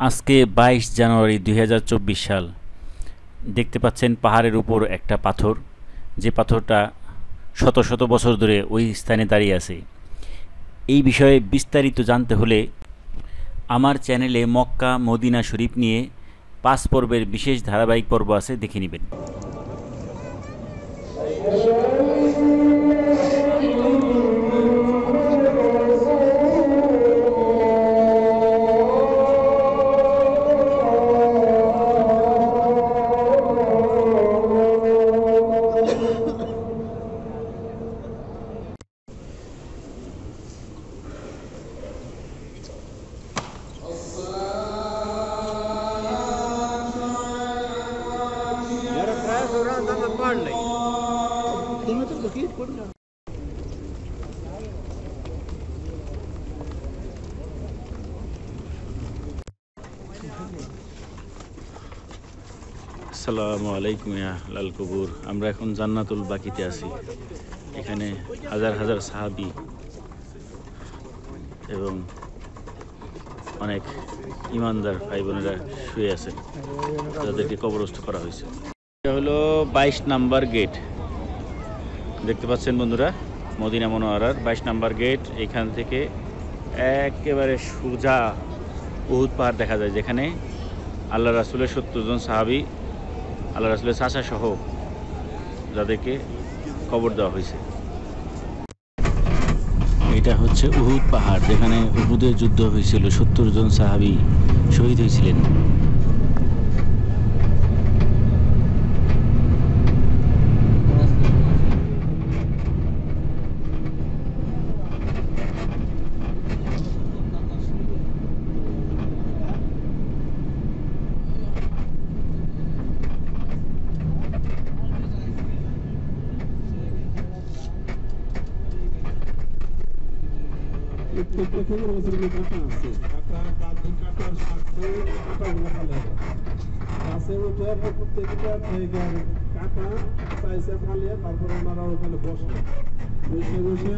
আজকে 22 জানুয়ারি 2024 সাল। দেখতে পাচ্ছেন পাহাড়ের উপর একটা পাথর, যে পাথরটা শত শত বছর ধরে ওই স্থানে দাঁড়িয়ে আছে। এই বিষয়ে বিস্তারিত জানতে হলে আমার চ্যানেলে মক্কা মদিনা শরীফ নিয়ে 5 পর্বের বিশেষ ধারাবাহিক পর্ব আছে, দেখে নেবেন। আসসালামু আলাইকুম লাল কবুর। আমরা এখন জান্নাতুল বাকিতে আছি। এখানে হাজার হাজার সাহাবী এবং অনেক ইমানদার ভাই বোনেরা শুয়ে আছেন, তাদেরকে কবরস্থ করা হয়েছে। এটা হলো 22 নাম্বার গেট। দেখতে পাচ্ছেন বন্ধুরা, মদিনা মুনাওয়ারার 22 নাম্বার গেট। এখান থেকে একেবারে সোজা উহুদ পাহাড় দেখা যায়, যেখানে আল্লাহ রাসূলের 70 জন সাহাবী, আল্লাহ রাসূলের চাচা সহ যাদেরকে কবর দেওয়া হয়েছে। এটা হচ্ছে উহুদ পাহাড়, যেখানে উহুদের যুদ্ধ হয়েছিল, 70 জন সাহাবী শহীদ হয়েছিলেন। তারপরে ওনারা ওখানে বসে বসে বসে